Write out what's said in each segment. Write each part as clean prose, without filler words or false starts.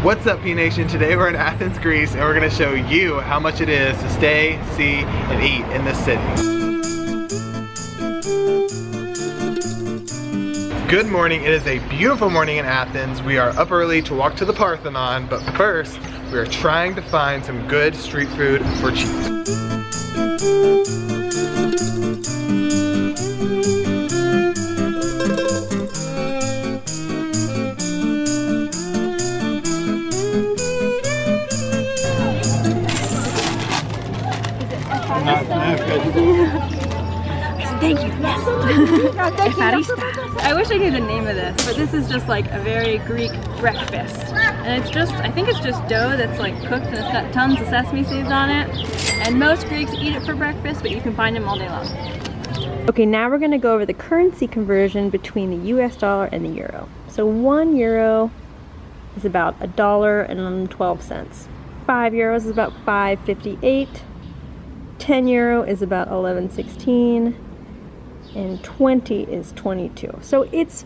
What's up, P Nation? Today we're in Athens, Greece, and we're gonna show you how much it is to stay, see, and eat in this city. Good morning. It is a beautiful morning in Athens. We are up early to walk to the Parthenon, but first we are trying to find some good street food for cheap. Thank you, yes. I wish I knew the name of this, but this is just like a very Greek breakfast. And it's just, I think it's just dough that's like cooked and it's got tons of sesame seeds on it. And most Greeks eat it for breakfast, but you can find them all day long. Okay, now we're gonna go over the currency conversion between the US dollar and the euro. So 1 euro is about $1.12. 5 euros is about $5.58. 10 euro is about 11.16. And 20 is 22. So it's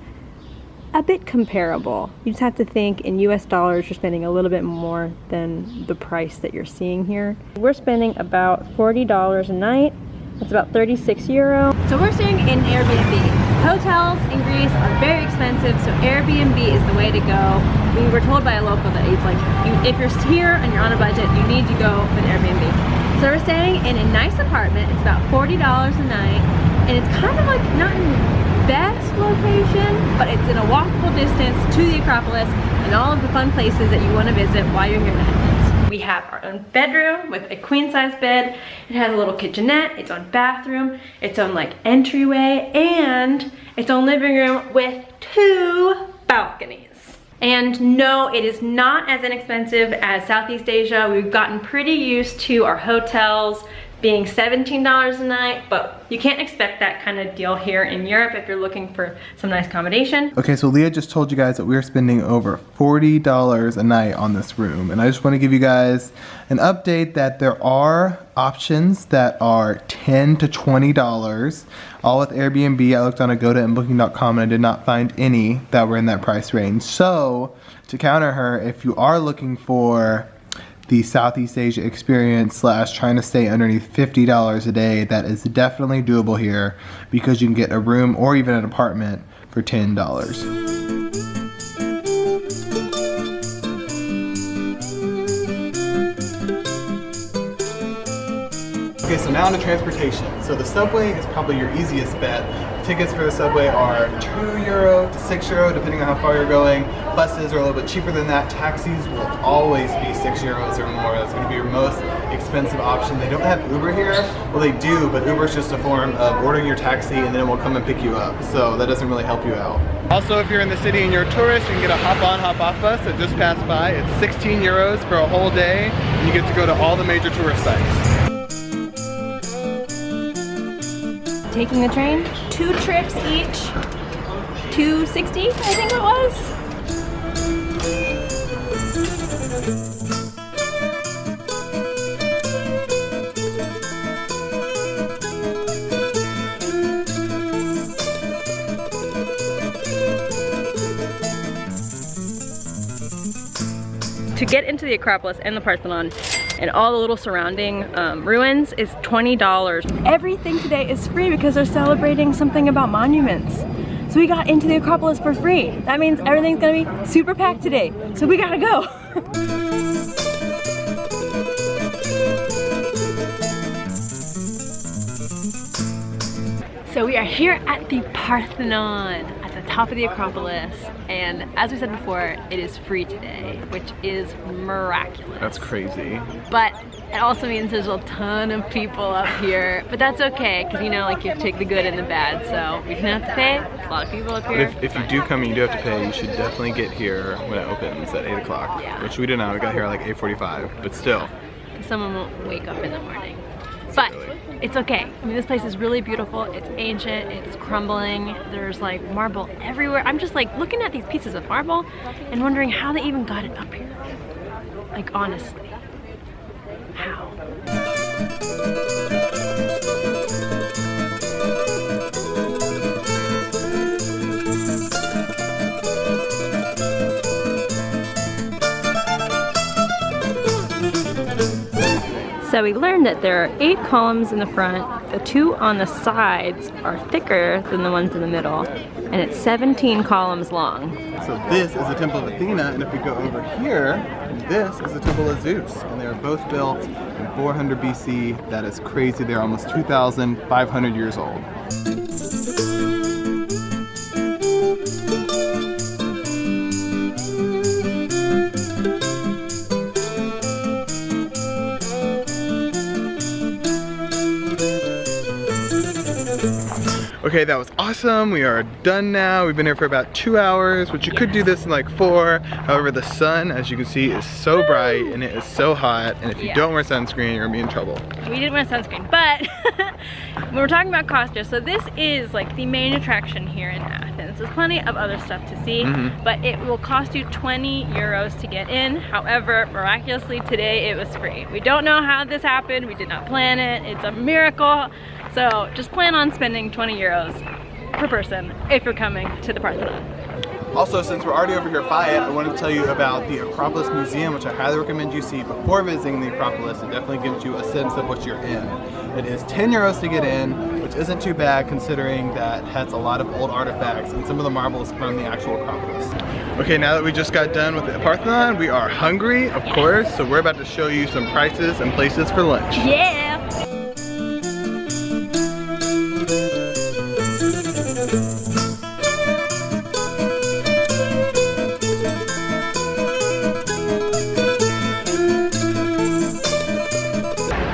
a bit comparable. You just have to think in US dollars you're spending a little bit more than the price that you're seeing here. We're spending about $40 a night. That's about 36 euro. So we're staying in Airbnb. Hotels in Greece are very expensive, so Airbnb is the way to go. We were told by a local that it's like, if you're here and you're on a budget, you need to go with Airbnb. So we're staying in a nice apartment. It's about $40 a night. And it's kind of like not in the best location, but it's in a walkable distance to the Acropolis and all of the fun places that you want to visit while you're here in Athens. We have our own bedroom with a queen size bed. It has a little kitchenette, its own bathroom, its own like entryway, and its own living room with 2 balconies. And no, it is not as inexpensive as Southeast Asia. We've gotten pretty used to our hotels being $17 a night, but you can't expect that kind of deal here in Europe if you're looking for some nice accommodation. Okay, so Leah just told you guys that we're spending over $40 a night on this room, and I just want to give you guys an update that there are options that are $10 to $20, all with Airbnb. I looked on Agoda and Booking.com and I did not find any that were in that price range. So, to counter her, if you are looking for the Southeast Asia experience / trying to stay underneath $50 a day, that is definitely doable here because you can get a room or even an apartment for $10. Okay, so now on to transportation. So the subway is probably your easiest bet. Tickets for the subway are €2 to €6 depending on how far you're going. Buses are a little bit cheaper than that. Taxis will always be €6 or more. That's going to be your most expensive option. They don't have Uber here. Well, they do, but Uber is just a form of ordering your taxi and then it will come and pick you up. So that doesn't really help you out. Also, if you're in the city and you're a tourist, you can get a hop-on, hop-off bus that just passed by. It's €16 for a whole day and you get to go to all the major tourist sites. Taking the train, 2 trips each, $2.60 I think it was. To get into the Acropolis and the Parthenon and all the little surrounding ruins is $20. Everything today is free because they're celebrating something about monuments. So we got into the Acropolis for free. That means everything's gonna be super packed today. So we gotta go. So we are here at the Parthenon, at the top of the Acropolis, and as we said before, it is free today, which is miraculous. That's crazy. But it also means there's a ton of people up here, but that's okay, because you know, like you have to take the good and the bad, so we didn't have to pay. There's a lot of people up here. But if you do come and you do have to pay, you should definitely get here when it opens at 8 o'clock, Yeah. which we did not. We got here at like 8:45, but still. Someone won't wake up in the morning. But it's okay. I mean, this place is really beautiful. It's ancient, it's crumbling. There's like marble everywhere. I'm just like looking at these pieces of marble and wondering how they even got it up here. Like honestly, how? So we learned that there are 8 columns in the front, the 2 on the sides are thicker than the ones in the middle, and it's 17 columns long. So this is the Temple of Athena, and if we go over here, this is the Temple of Zeus. And they were both built in 400 BC. That is crazy. They're almost 2,500 years old. Okay, that was awesome. We are done now. We've been here for about 2 hours, which you could do this in like 4. However, the sun, as you can see, is so bright and it is so hot. And if you don't wear sunscreen, you're gonna be in trouble. We didn't wear sunscreen, but when we're talking about Costa, so this is like the main attraction here in Athens. There's plenty of other stuff to see, but it will cost you 20 euros to get in. However, miraculously today it was free. We don't know how this happened. We did not plan it. It's a miracle. So just plan on spending 20 euros per person if you're coming to the Parthenon. Also, since we're already over here by it, I wanted to tell you about the Acropolis Museum, which I highly recommend you see before visiting the Acropolis. It definitely gives you a sense of what you're in. It is 10 euros to get in, which isn't too bad considering that it has a lot of old artifacts and some of the marbles from the actual Acropolis. Okay, now that we just got done with the Parthenon, we are hungry, of course, so we're about to show you some prices and places for lunch. Yeah!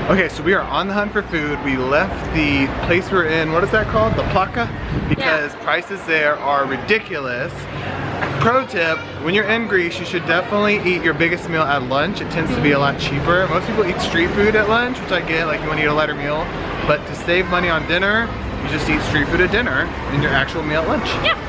Okay, so we are on the hunt for food. We left the place we're in, what is that called? The Plaka? Because prices there are ridiculous. Pro tip, when you're in Greece, you should definitely eat your biggest meal at lunch. It tends to be a lot cheaper. Most people eat street food at lunch, which I get, like you want to eat a lighter meal. But to save money on dinner, you just eat street food at dinner and your actual meal at lunch. Yeah.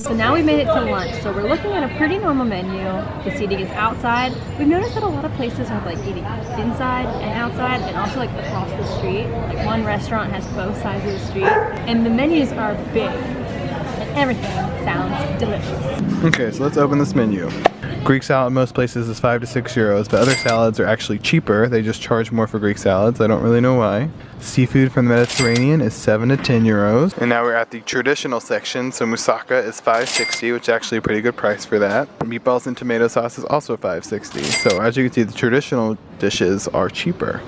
So now we made it to lunch. So we're looking at a pretty normal menu. The seating is outside. We've noticed that a lot of places are like eating inside and outside and also like across the street. Like one restaurant has both sides of the street and the menus are big and everything sounds delicious. Okay, so let's open this menu. Greek salad in most places is 5 to 6 euros, but other salads are actually cheaper. They just charge more for Greek salads. I don't really know why. Seafood from the Mediterranean is 7 to 10 euros. And now we're at the traditional section, so moussaka is 5.60, which is actually a pretty good price for that. Meatballs and tomato sauce is also 5.60. So as you can see, the traditional dishes are cheaper.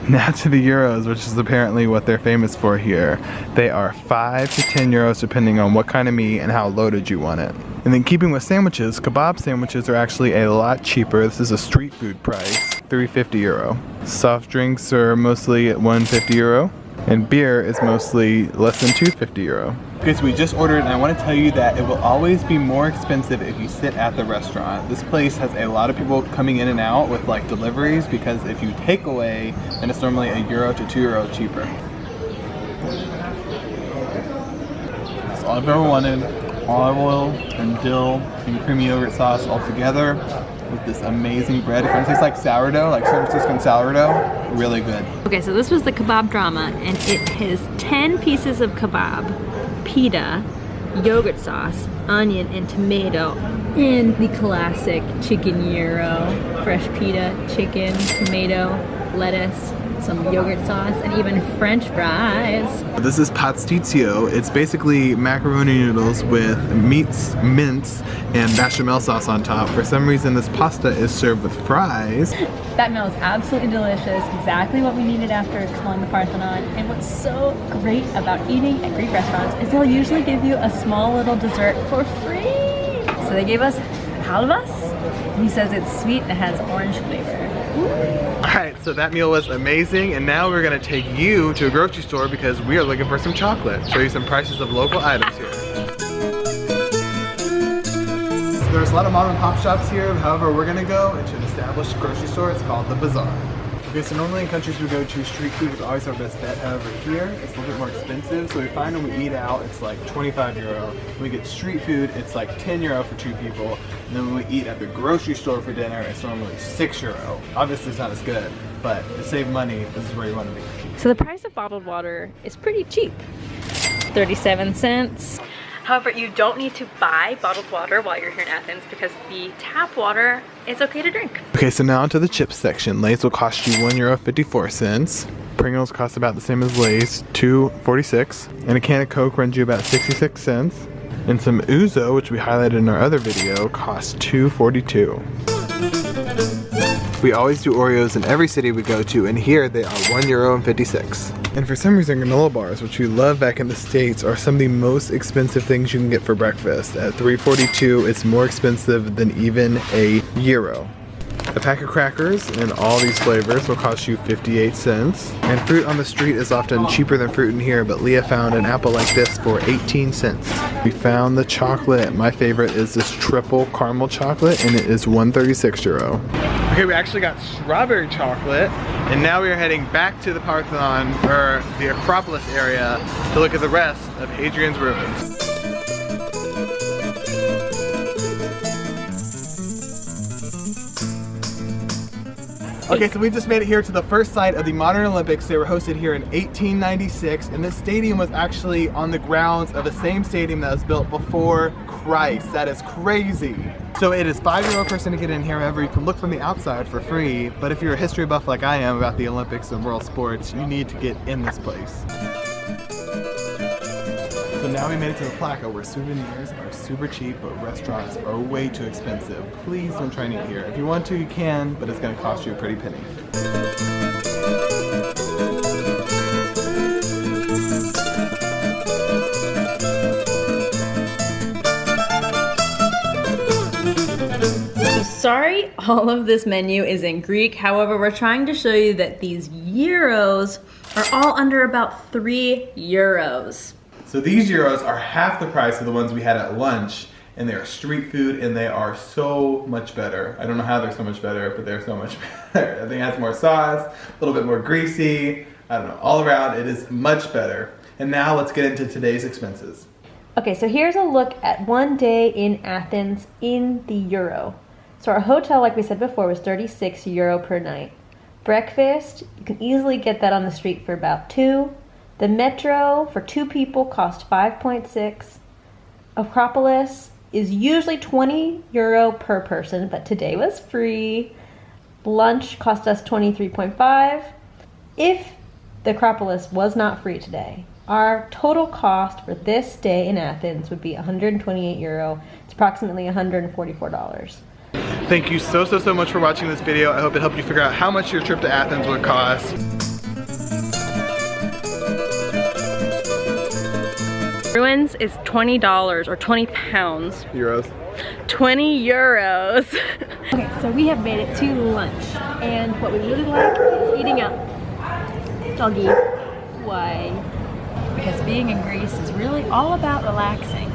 Now to the euros, which is apparently what they're famous for here. They are 5 to 10 euros depending on what kind of meat and how loaded you want it. And then keeping with sandwiches, kebab sandwiches are actually a lot cheaper. This is a street food price, 3.50 euro. Soft drinks are mostly at 1.50 euro. And beer is mostly less than 2.50 euro. Okay, so we just ordered, and I want to tell you that it will always be more expensive if you sit at the restaurant. This place has a lot of people coming in and out with like deliveries, because if you take away, then it's normally €1 to €2 cheaper. That's all I've ever wanted. Olive oil and dill and creamy yogurt sauce all together with this amazing bread. It kind of tastes like sourdough, like San Franciscan sourdough. Really good. Okay, so this was the kebab drama, and it has 10 pieces of kebab, pita, yogurt sauce, onion, and tomato, and the classic chicken gyro. Fresh pita, chicken, tomato, lettuce, some yogurt sauce, and even French fries. This is pastizio. It's basically macaroni noodles with meats, mince, and bechamel sauce on top. For some reason, this pasta is served with fries. That meal is absolutely delicious, exactly what we needed after exploring the Parthenon. And what's so great about eating at Greek restaurants is they'll usually give you a small little dessert for free. So they gave us halvas. He says it's sweet and it has orange flavor. Alright, so that meal was amazing, and now we're gonna take you to a grocery store because we are looking for some chocolate. Show you some prices of local items here. There's a lot of mom and pop shops here, however we're gonna go into an established grocery store. It's called The Bazaar. Okay, so normally in countries we go to, street food is always our best bet. However, here it's a little bit more expensive. So we find when we eat out, it's like 25 euro. When we get street food, it's like 10 euro for 2 people. And then when we eat at the grocery store for dinner, it's normally 6 euro. Obviously it's not as good, but to save money, this is where you want to be. So the price of bottled water is pretty cheap, 37 cents. However, you don't need to buy bottled water while you're here in Athens because the tap water is okay to drink. Okay, so now onto the chips section. Lay's will cost you €1.54. Pringles cost about the same as Lay's, $2.46. And a can of Coke runs you about 66 cents. And some Ouzo, which we highlighted in our other video, costs $2.42. We always do Oreos in every city we go to, and here they are €1.56. And for some reason, granola bars, which we love back in the States, are some of the most expensive things you can get for breakfast. At $3.42, it's more expensive than even €1. A pack of crackers in all these flavors will cost you 58 cents. And fruit on the street is often cheaper than fruit in here, but Leah found an apple like this for 18 cents. We found the chocolate. My favorite is this triple caramel chocolate, and it is €1.36. Okay, we actually got strawberry chocolate, and now we are heading back to the Parthenon, or the Acropolis area, to look at the rest of Hadrian's ruins. Okay, so we just made it here to the first site of the Modern Olympics. They were hosted here in 1896, and this stadium was actually on the grounds of the same stadium that was built before Christ. That is crazy. So it is €5 per person to get in here. However, you can look from the outside for free, but if you're a history buff like I am about the Olympics and world sports, you need to get in this place. So now we made it to the Plaza, where souvenirs are super cheap, but restaurants are way too expensive. Please don't try and eat here. If you want to, you can, but it's gonna cost you a pretty penny. Sorry, all of this menu is in Greek. However, we're trying to show you that these euros are all under about €3. So these euros are half the price of the ones we had at lunch, and they are street food, and they are so much better. I don't know how they're so much better, but they're so much better. I think it has more sauce, a little bit more greasy. I don't know, all around it is much better. And now let's get into today's expenses. Okay, so here's a look at one day in Athens in the euro. So our hotel, like we said before, was €36 per night. Breakfast, you can easily get that on the street for about $2. The metro for 2 people cost 5.6. Acropolis is usually €20 per person, but today was free. Lunch cost us 23.5. If the Acropolis was not free today, our total cost for this day in Athens would be €128. It's approximately $144. Thank you so much for watching this video. I hope it helped you figure out how much your trip to Athens would cost. Ruins is $20 or 20 pounds. Euros. 20 euros. Okay, so we have made it to lunch, and what we really like is eating out. Doggy. Why? Because being in Greece is really all about relaxing.